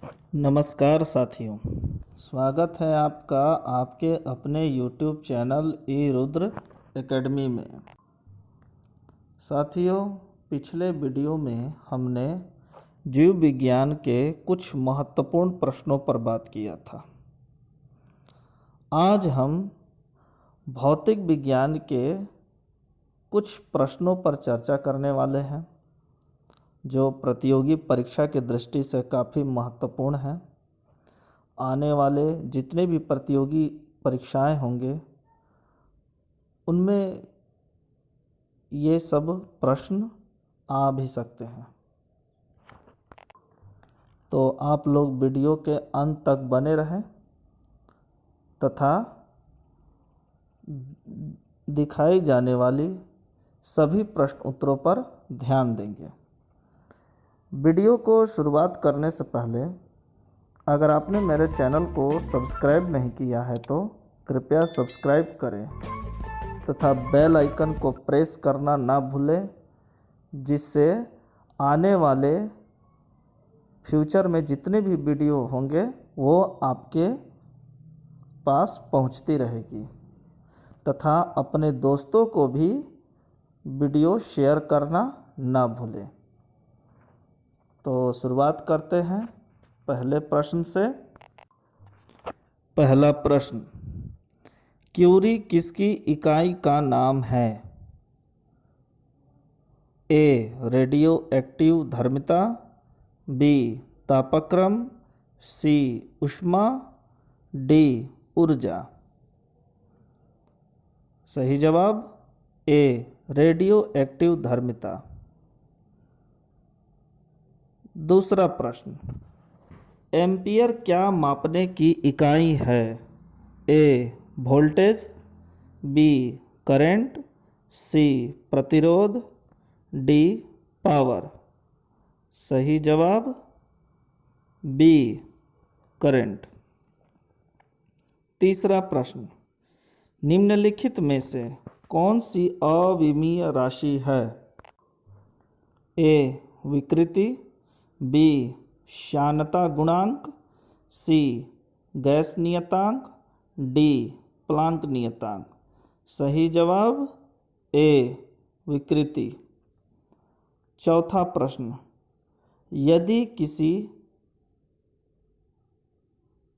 नमस्कार साथियों, स्वागत है आपका आपके अपने YouTube चैनल ई रुद्र एकेडमी में। साथियों, पिछले वीडियो में हमने जीव विज्ञान के कुछ महत्वपूर्ण प्रश्नों पर बात किया था। आज हम भौतिक विज्ञान के कुछ प्रश्नों पर चर्चा करने वाले हैं जो प्रतियोगी परीक्षा की दृष्टि से काफ़ी महत्वपूर्ण है। आने वाले जितने भी प्रतियोगी परीक्षाएं होंगे उनमें ये सब प्रश्न आ भी सकते हैं, तो आप लोग वीडियो के अंत तक बने रहें तथा दिखाई जाने वाली सभी प्रश्न उत्तरों पर ध्यान देंगे। वीडियो को शुरुआत करने से पहले अगर आपने मेरे चैनल को सब्सक्राइब नहीं किया है तो कृपया सब्सक्राइब करें तथा बेल आइकन को प्रेस करना ना भूलें, जिससे आने वाले फ्यूचर में जितने भी वीडियो होंगे वो आपके पास पहुंचती रहेगी। तथा अपने दोस्तों को भी वीडियो शेयर करना ना भूलें। तो शुरुआत करते हैं पहले प्रश्न से। पहला प्रश्न, क्यूरी किसकी इकाई का नाम है? ए. रेडियो एक्टिव धर्मिता, बी. तापक्रम, सी. ऊष्मा, डी. ऊर्जा। सही जवाब ए. Radioactive धर्मिता। दूसरा प्रश्न, एम्पियर क्या मापने की इकाई है? A. Voltage, B. Current, C. प्रतिरोध, डी. पावर। सही जवाब बी. करंट। तीसरा प्रश्न, निम्नलिखित में से कौन सी अविमीय राशि है? ए. विकृति, बी. श्यानता गुणांक, सी. गैस नियतांक, डी. प्लांक नियतांक। सही जवाब ए. विकृति। चौथा प्रश्न, यदि किसी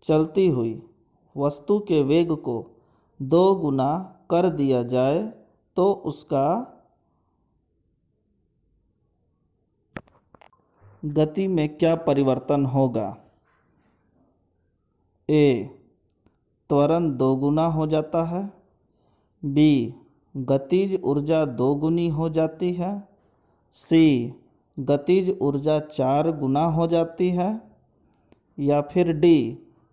चलती हुई वस्तु के वेग को 2 गुना कर दिया जाए तो उसका गति में क्या परिवर्तन होगा? ए. त्वरण 2 गुना हो जाता है, बी. गतिज ऊर्जा 2 गुनी हो जाती है, सी. गतिज ऊर्जा 4 गुना हो जाती है, या फिर डी.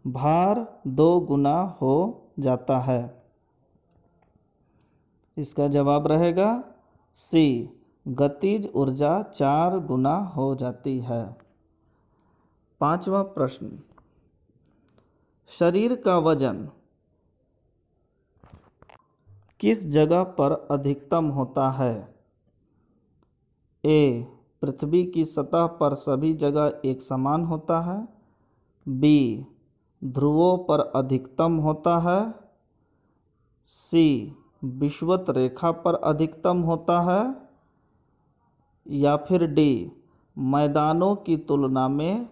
भार 2 गुना हो जाता है। इसका जवाब रहेगा सी. गतिज ऊर्जा 4 गुना हो जाती है। पांचवा प्रश्न, शरीर का वजन किस जगह पर अधिकतम होता है? ए. पृथ्वी की सतह पर सभी जगह एक समान होता है, बी. ध्रुवों पर अधिकतम होता है, सी. विषुवत रेखा पर अधिकतम होता है, या फिर डी. मैदानों की तुलना में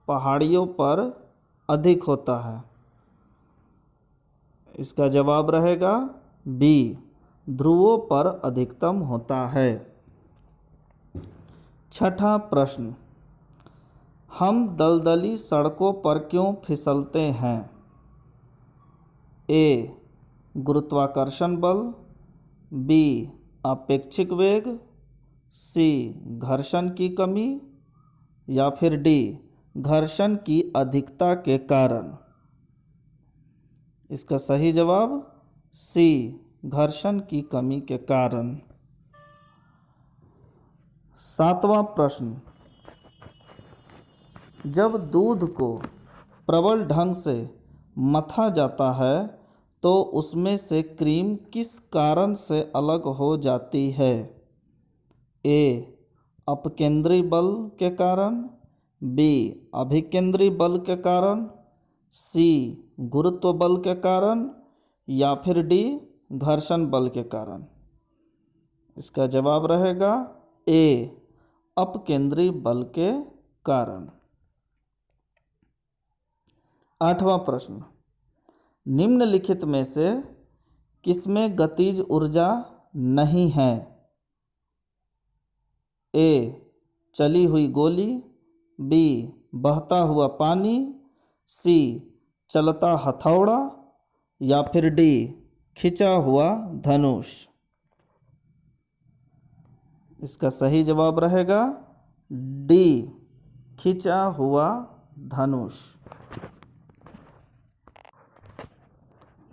पहाड़ियों पर अधिक होता है। इसका जवाब रहेगा बी. ध्रुवों पर अधिकतम होता है। छठा प्रश्न, हम दलदली सड़कों पर क्यों फिसलते हैं? ए. गुरुत्वाकर्षण बल, बी. अपेक्षिक वेग, सी. घर्षण की कमी, या फिर डी. घर्षण की अधिकता के कारण। इसका सही जवाब सी. घर्षण की कमी के कारण। सातवां प्रश्न, जब दूध को प्रबल ढंग से मथा जाता है तो उसमें से क्रीम किस कारण से अलग हो जाती है? ए. अपकेंद्री बल के कारण, बी अभिकेंद्री बल के कारण, सी गुरुत्व बल के कारण, या फिर डी घर्षण बल के कारण। इसका जवाब रहेगा ए अपकेंद्री बल के कारण। 8वां प्रश्न, निम्नलिखित में से किसमें गतिज ऊर्जा नहीं है? ए चली हुई गोली, बी बहता हुआ पानी, सी चलता हथौड़ा, या फिर डी खिंचा हुआ धनुष। इसका सही जवाब रहेगा डी खिंचा हुआ धनुष।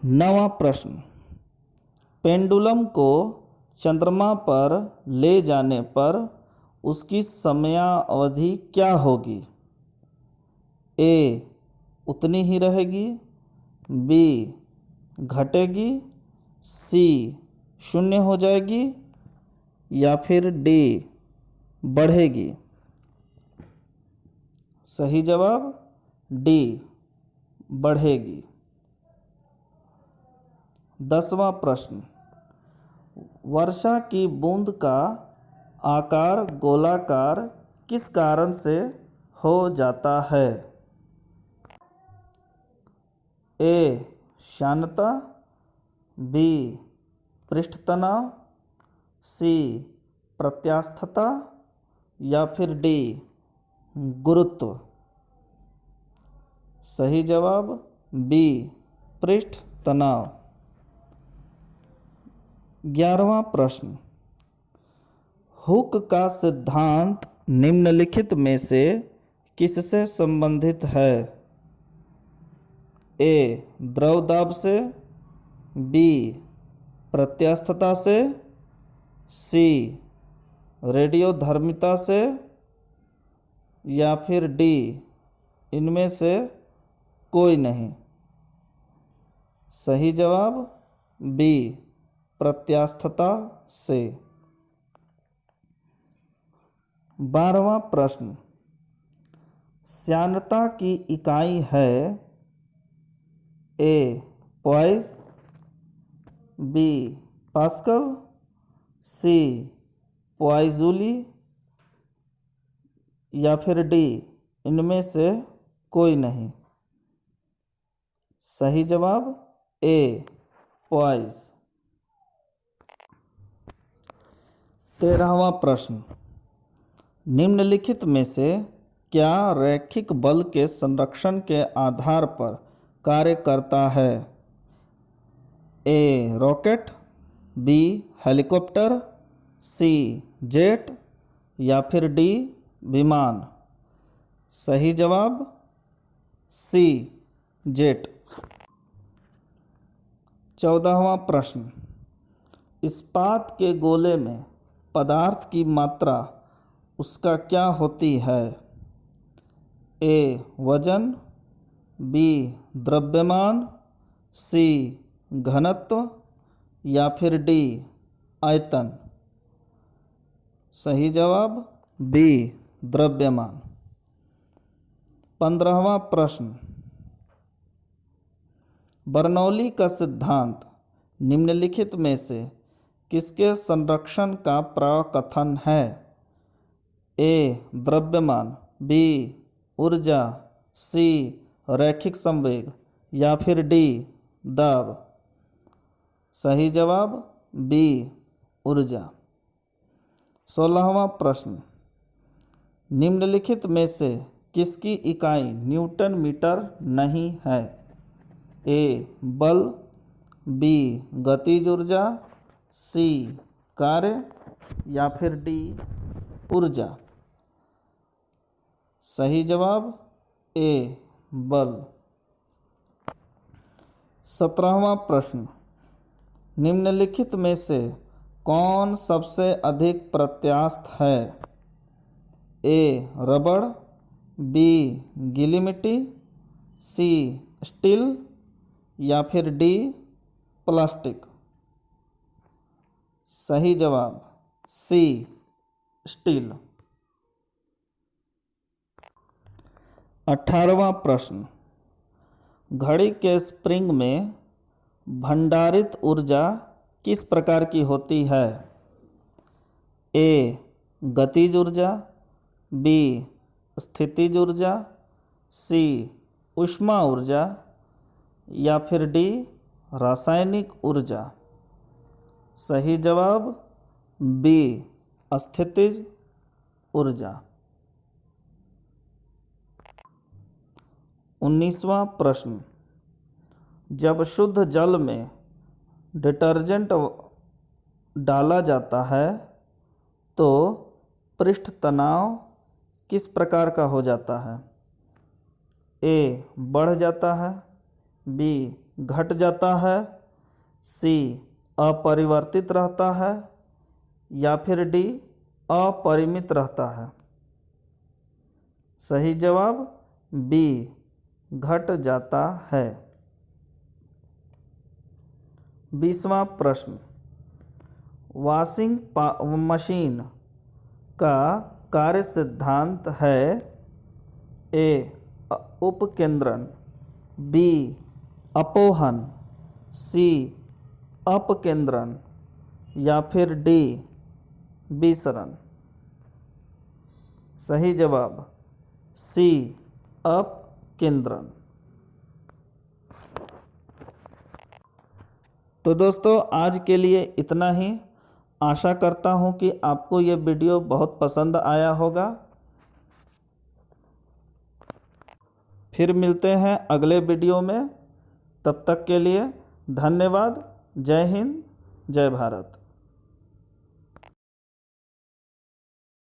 9वां प्रश्न, पेंडुलम को चंद्रमा पर ले जाने पर उसकी समयावधि क्या होगी? ए उतनी ही रहेगी, बी घटेगी, सी शून्य हो जाएगी, या फिर डी बढ़ेगी। सही जवाब डी बढ़ेगी। 10वां प्रश्न, वर्षा की बूंद का आकार गोलाकार किस कारण से हो जाता है? ए श्यानता, बी पृष्ठ तनाव, सी प्रत्यास्थता, या फिर डी गुरुत्व। सही जवाब बी पृष्ठ तनाव। 11वां प्रश्न, हुक का सिद्धांत निम्नलिखित में से किससे संबंधित है? ए द्रव दाब से, बी प्रत्यास्थता से, सी रेडियोधर्मिता से, या फिर डी इनमें से कोई नहीं। सही जवाब बी प्रत्यास्थता से। 12वां प्रश्न, श्यानता की इकाई है? ए पॉइज, बी पास्कल, सी पॉइजूली, या फिर डी इनमें से कोई नहीं। सही जवाब ए पॉइज। 13वां प्रश्न, निम्नलिखित में से क्या रैखिक बल के संरक्षण के आधार पर कार्य करता है? ए रॉकेट, बी हेलीकॉप्टर, सी जेट, या फिर डी विमान। सही जवाब सी जेट। 14वां प्रश्न, इस्पात के गोले में पदार्थ की मात्रा उसका क्या होती है? ए वजन, बी द्रव्यमान, सी घनत्व, या फिर डी आयतन। सही जवाब बी द्रव्यमान। 15वां प्रश्न, बर्नौली का सिद्धांत निम्नलिखित में से किसके संरक्षण का प्रकथन है? ए द्रव्यमान, बी ऊर्जा, सी रैखिक संवेग, या फिर डी दाब। सही जवाब बी ऊर्जा। 16वां प्रश्न, निम्नलिखित में से किसकी इकाई न्यूटन मीटर नहीं है? ए बल, बी गतिज ऊर्जा, सी कार्य, या फिर डी ऊर्जा। सही जवाब ए बल। 17वां प्रश्न, निम्नलिखित में से कौन सबसे अधिक प्रत्यास्थ है? ए रबड़, बी गीली मिट्टी, सी स्टील, या फिर डी प्लास्टिक। सही जवाब सी स्टील। 18वां प्रश्न, घड़ी के स्प्रिंग में भंडारित ऊर्जा किस प्रकार की होती है? ए गतिज ऊर्जा, बी स्थितिज ऊर्जा, सी ऊष्मा ऊर्जा या फिर डी रासायनिक ऊर्जा। सही जवाब बी स्थितिज ऊर्जा। 19वां प्रश्न, जब शुद्ध जल में डिटर्जेंट डाला जाता है तो पृष्ठ तनाव किस प्रकार का हो जाता है? ए बढ़ जाता है, बी घट जाता है, सी अपरिवर्तित रहता है या फिर डी अपरिमित रहता है। सही जवाब बी घट जाता है। 20वां प्रश्न, वॉशिंग मशीन का कार्य सिद्धांत है? ए उपकेंद्रण, बी अपोहन, सी अपकेंद्रण या फिर डी विसरण। सही जवाब सी अपकेंद्रण। तो दोस्तों आज के लिए इतना ही। आशा करता हूँ कि आपको ये वीडियो बहुत पसंद आया होगा। फिर मिलते हैं अगले वीडियो में। तब तक के लिए धन्यवाद। जय हिंद, जय भारत।